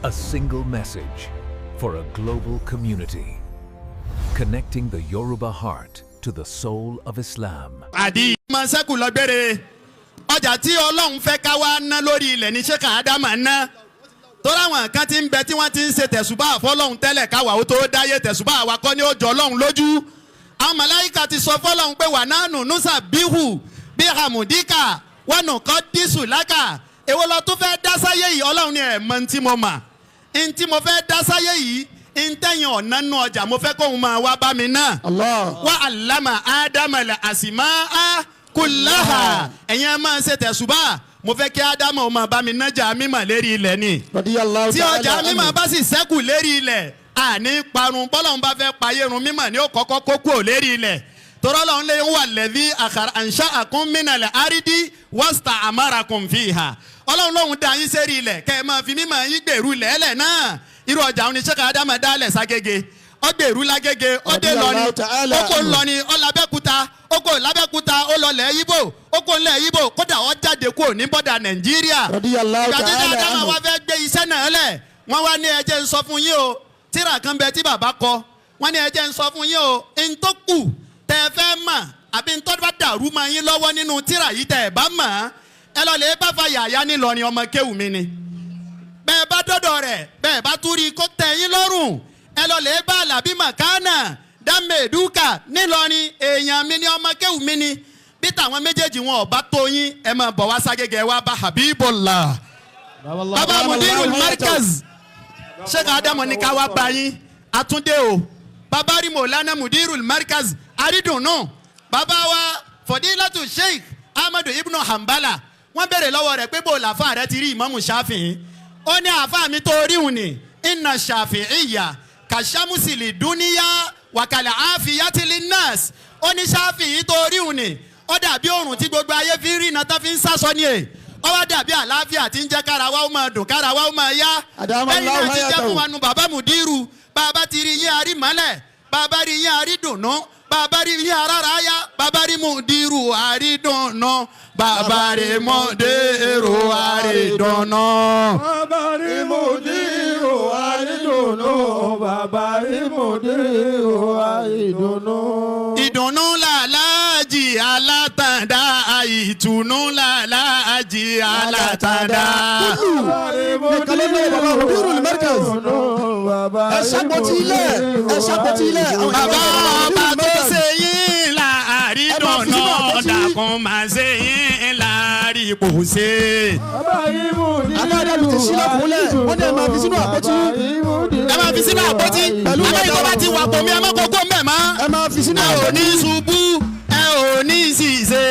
A single message for a global community, connecting the Yoruba heart to the soul of Islam. Adi masaku lọ gbére ọjà tí Ọlọ́run fẹ́ ká wá ná lórí ilẹ̀ ní Sheikh Adam ná torí àwọn kan tí ń bẹ tí wọ́n ti ń ṣe tẹ̀sùbá fọ́lọ́run tẹ́lẹ̀ káwa ó tó dáyé tẹ̀sùbá wa kọ́ ni ó jọ Ọlọ́run lójú àwọn màláíkà ti sọ fọ́lọ́run pé wà nánú nusa bihu bí hamudika wọnù kọ́ dísù lákà èwo lọ tún fẹ́ dá sáyé yìí Ọlọ́run ni ẹ̀ mọ ntí mo mà ntí mo fẹ́ dá sáyé yìí ntẹ̀yìn ọ̀nà nù ọjà mo fẹ́ kóhun máa wá bá mi náà. wa allama Adam al-asma'a kullaha ẹ̀yin ẹ̀ máa ṣe tẹ̀sùbá mo fẹ́ kí Ádámù ó máa bá mi nájà mímọ̀ lérí ilẹ̀ ni. tí ọjà mímọ̀ bá sì ṣẹ́kù lérí ilẹ̀ àní parun bọ́lọ́run bá fẹ́ payérun mímọ̀ ni ó kọ́kọ́ kó kúrò lérí ilẹ̀ torọ́lọ́run lè wà lẹ́bí ansha'akum minal ardi wasta'amarakum fiha ọlọ́run lóhun dá yín sérí ilẹ̀ kẹ́ ẹ máa fi mímọ̀ yín gbèrú lẹ́lẹ̀ náà irú ọjà òní Sheikh Adam dálẹ̀ ságége ọgbèrú lágége ọdẹ lọni oko ńlọni ọlábẹ́kúta oko lábẹ́kúta ọlọlẹ̀ yíbò oko ńlẹ̀ yíbò kódà ọ jáde kúrò ní bọ́dà Nàìjíríà ìgbà tí Sheikh Adam wá fẹ́ gbé iṣẹ́ náà lẹ̀ wọ́n wá ní ẹjẹ́ ń sọ fún yín o tíra kan bẹ tí bàbá kọ wọ́n ní ẹjẹ́ ń sọ fún yín o ntọ́kù tẹ́ ẹ fẹ́ mọ̀ àbí ntọ́ bá dàrú mọ́ yín lọ́wọ́ nínú tíra yìí tẹ́ ẹ bá mọ̀ ẹ lọ lè bá fa yàyà nílọrin ọmọ kéwù mi ni bẹ́ẹ̀ bá dọ́dọ̀ rẹ̀ bẹ́ẹ̀ bá túrí kó tẹ́ yín lọ́rùn ẹ lọ lè bá làbí màkánà dámẹ̀dúkà nílọrin èèyàn mi ni ọmọ kéwù mi ni bí tàwọn méjèèjì wọn ò bá tó yín ẹ máa bọ̀ wá ságége wá bá Habeebullah bàbá Mudeer Markaz Sheikh Adam ní ká wá bá yín àtúndé o bàbá rí Mọ̀lánà Mudeer Markaz àrídùnnú bàbá wa Fọdílátù Sheikh Ahmadu ibnu Hanbala wọ́n bẹ̀rẹ̀ lọ́wọ́ rẹ̀ pé bó làfà rẹ̀ ti rí Ìmámù Ṣáfi'í ó ní àfà mi tó rí òun ni inna Shafi'iyya kàṣámùsìlì dúníyà wàkàlà àfìyàtìlì nọ́ọ̀sì ó ní Ṣáfi'í tó rí òun ni ó dàbí òrùn tí gbogbo ayé fi rí iná tó fi ń sásọ ni è ó wá dàbí àlàáfíà tí ń jẹ́ kára wa ó máa dùn kára wa ó máa yá lẹ́yìn náà ti jẹ́ fún wa nu bàbá Mudiru bàbá ti rí yín àrí mọ́lẹ̀ bàbá rí yín àrí dùnú bàbá rí yín arára yá bàbá rí Mudiru àrí dùnú bàbá rí Mudiru àrí dùnú. bàbá rí Mudiru àrí dùnú bàbá rí Mudiru àrí dùnú. ìdùnnú làlájì alátàndá ìtùnú làlájì alátàndá. bàbá rí Mudiru Markaz. ẹ ṣàpótí ilẹ̀ ẹ ṣàpótí ilẹ̀. bàbá ọba tó ṣe yín láàrí dùnú dàkún máa ṣe yín láàrí kò ṣe. bàbá rí Mudiru aláàdàlù ti sílẹ̀ fúnlẹ̀ wọ́n dẹ̀ máa fi sínú àpótí. ẹ máa fi sínú àpótí àbẹ́yìn tó bá ti wà pọ̀ mi ẹ má kókó mbẹ̀ mọ́. ẹ máa fi sínú ẹ ò ní ṣubú ẹ ò ní ṣìṣe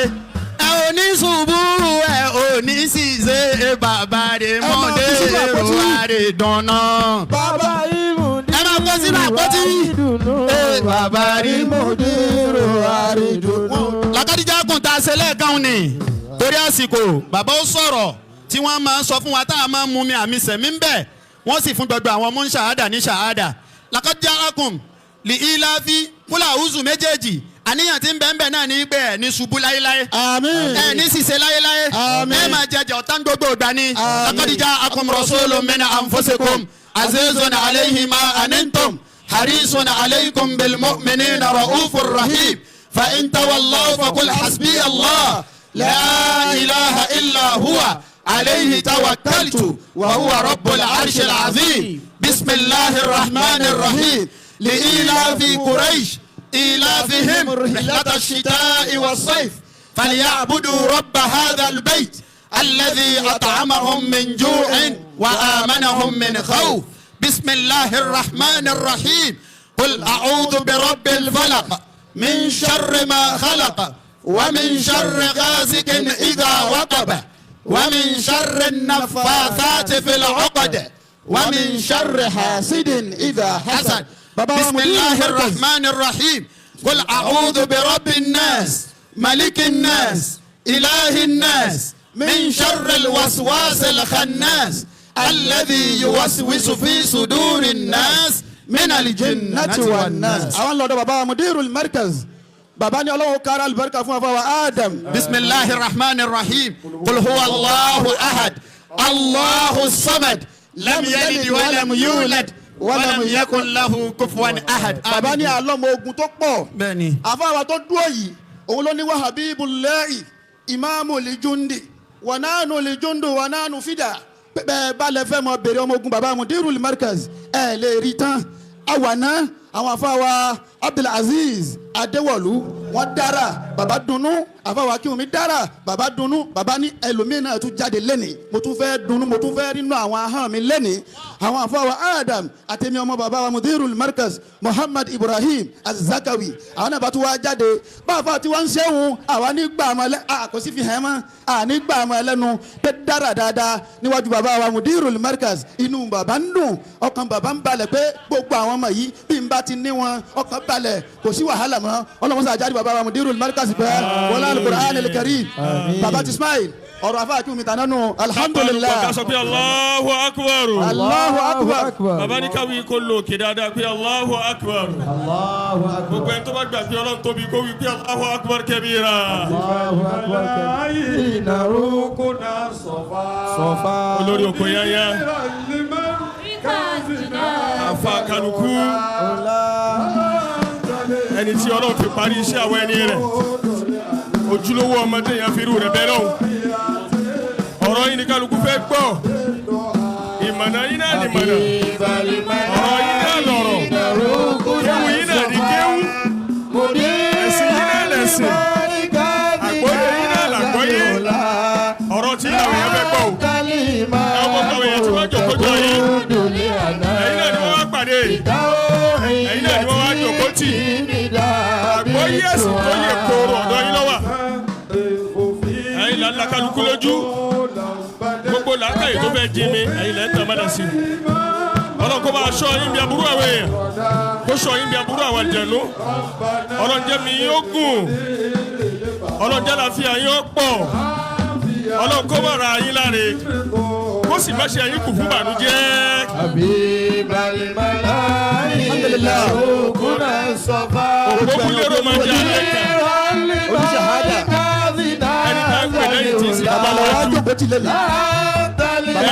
ẹ ò ní ṣubú ẹ ò ní ṣìṣe bàbá rẹ̀ Mudiru àrè dùnú. bàbá rí Mudiru ẹ máa kó sínú àpótí. bàbá rí Mudiru àrí dùnú. Lákàdíjà kùn tá a ṣe lẹ́ẹ̀kan ni torí àsìkò bàbá ó sọ̀rọ̀ tí wọ́n máa ń sọ fún wa tá a máa ń mú mi àmì sẹ̀mí ń bẹ̀ wọ́n sì fún gbogbo àwọn ọmọ ń ṣàhádà ní ṣàhádà Lákàdíjà kùn lè ìlàfi kúlà húzù méjèèjì àníyàn tí ń bẹ̀ ń bẹ̀ náà ní pé ẹ̀ ní ṣubú láyéláyé ẹ̀ ní ṣìṣe láyéláyé ẹ̀ máa jẹjẹ ọ̀tá gbogbo ìgbà ni Lákàdíjà kùn rasulun min anfusikum azizun alayhi ma anantum harisun alaykum bil mu'minina ra'ufur rahim fa in tawallaw faqul hasbi Allah la ilaha illa huwa عليه توكلت وهو رب العرش العظيم بسم الله الرحمن الرحيم لإيلاف قريش إيلافهم رحلة الشتاء والصيف فليعبدوا رب هذا البيت الذي أطعمهم من جوع وآمنهم من خوف بسم الله الرحمن الرحيم قل أعوذ برب الفلق من شر ما خلق ومن شر غاسق إذا وقب ومن شر النفاثات في العقد ومن شر حاسد إذا حسد بسم الله الرحمن الرحيم قل أعوذ برب الناس ملك الناس إله الناس من شر الوسواس الخناس الذي يوسوس في صدور الناس من الجنة والناس. àwọn lọ́dọ̀ bàbá Mudeer Markaz bàbá ní Ọlọ́run kára àlùbáríkà fún àfọwọ́ Adam. bismillahir rahmanir rahim qul huwa Allahu ahad Allahu samad lam yalid wa lam yulad wa lam yakun lahu kufuwan ahad. bàbá ní àlọ́mọ ogun tó pọ̀. bẹ́ẹ̀ni. àfáwà tó dúró yìí òun ló ní wa Habeebullahi imamu lijundi wa nanu lijundu wa nanu fida. bẹ́ẹ̀ bá lẹ fẹ́ mọ bèrè ọmọ ogun bàbá Mudeerul Markaz ẹ̀ lè rí tán. àwàná àwọn àfáwà Abdulaziz Adéwọ̀lú wọ́n dára bàbá dunnú àfáwà Akínwùmí dára bàbá dunnú bàbá ní ẹlòmíín náà tún jáde lẹ́nìí mo tún fẹ́ dunnú mo tún fẹ́ rínú àwọn ahọ́n mi lẹ́nìí àwọn àfáwà Adam àtẹ̀mí ọmọ bàbá wa Mudeerul Markaz Muhammad Ibrahim Az-Zakawi àwọn náà bá tún wá jáde bá àfáà tí wọ́n ń ṣẹ́hun àwa nígbà àmọ́ kò sí fi hàn mọ́ nígbà àmọ́ ẹlẹ́nu pé dára dáadáa níwájú bàbá wa Mudeerul Markaz inú bàbá ń dùn ọkàn bàbá ń balẹ̀ pé gbogbo àwọn ọmọ yìí bí n bá ti ní wọn ọkàn balẹ̀ kò sí wàhálà mọ́ ọlọ́mọsá àjáde bàbá wa Mudeerul Markaz pẹ́ wọlé al-Qur'an al-Karim bàbá ti smile ọ̀rọ̀ afá Akínwùmí tàná nù alhamdulillah. ká sọ pé Allahu Akbar. Allahu Akbar. bàbá ní káwí kó lò kí dáadáa pé Allahu Akbar. gbogbo ẹni tó bá gbà pé Ọlọ́run tóbi kó wí pé Allahu Akbar kabira. olórí oko yáyá. afa kálukú. ẹni tí Ọlọ́run fi parí iṣẹ́ àwọn ẹni rẹ̀ ojúlówó ọmọdé yẹn fi irú rẹ̀ bẹ́ẹ̀ lọ́hùn. ọ̀rọ̀ yìí ni kálukú fẹ́ gbọ́ ìmọ̀nà yìí náà ni mọ̀nà ọ̀rọ̀ yìí náà lọ̀rọ̀ kéwù yìí náà ni kéwù ẹ̀sìn yìí náà lẹ̀sìn àgbọ́yé yìí náà làgbọ́yé ọ̀rọ̀ tí àwọn èèyàn fẹ́ gbọ́ o àwọn gbogbo èèyàn tí wọ́n jòkó jọ yìí ẹ̀yin náà ni wọ́n wá pàdé ẹ̀yin náà ni wọ́n wá jòkó tì àgbọ́yé ẹ̀sìn tó yẹ kóró ọ̀dọ́ yín lọ́wọ́ ẹ̀yin là ń la kálukú lójú gbogbo làákàyè tó fẹ́ jí mi ẹ̀yin lẹ́ ń tàn mọ́dà sí Ọlọ́run kó bá aṣọ yín bí aburú àwọn èèyàn kó sọ yín bí aburú àwọn àjẹ̀nú Ọlọ́run jẹ́ mi yín ó gùn Ọlọ́run jẹ́ láfíà yín ó pọ̀ Ọlọ́run kó má ra yín láre kó sì má ṣe yín kù fún bànújẹ́. òkú lérò máa jẹ́ alẹ́ kan ẹni tá ń pè lẹ́yìn tí ń sìn bàbá lọ́wọ́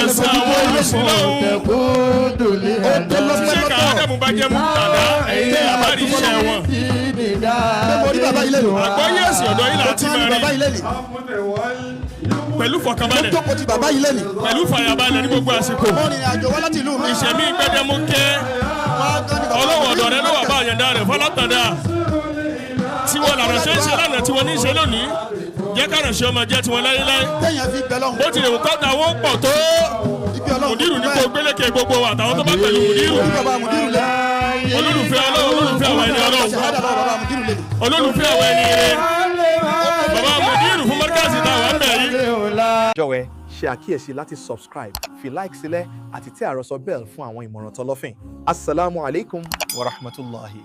ẹ̀sìn àwọn olùsílọ́hún Sheikh Adam bá jẹ́ mùtàdá ẹ̀yìn tẹ́ àbárí iṣẹ́ wọn. àgbọ́yé ẹ̀sìn ọ̀dọ́ yìí láti máa rí pẹ̀lú fọkànbalẹ̀ pẹ̀lú fàyàbalẹ̀ ní gbogbo àsìkò ìṣẹ̀mí gbẹdẹmukẹ́ ọlọ́wọ́ ọ̀dọ̀ rẹ ló wà bá àyàndá rẹ̀ fọlọ́tàdá tí wọ́n lànà ṣe ń ṣe lánàá tí wọ́n ní í ṣe lónìí jẹ́ káràn ṣe ọmọ jẹ́ tiwọn láyéláyé bó tilẹ̀ wù kọ́ta wọ́n pọ̀ tó Mudeeru ní kò gbélékè gbogbo wa àtàwọn tó bá pẹ̀lú Mudeeru olólùfẹ́ Ọlọ́run olólùfẹ́ àwọn ẹni Ọlọ́run olólùfẹ́ àwọn ẹni rẹ̀ bàbá Mudeeru fún Markaz táwọn ń bẹ̀ yìí. jọ̀wọ́ ṣe àkíyèsí láti subscribe fi like sílẹ̀ àti tẹ àròsọ bell fún àwọn ìmọ̀ràn tọlọ́fìn. Assalamu alaikum wa rahmatullahi.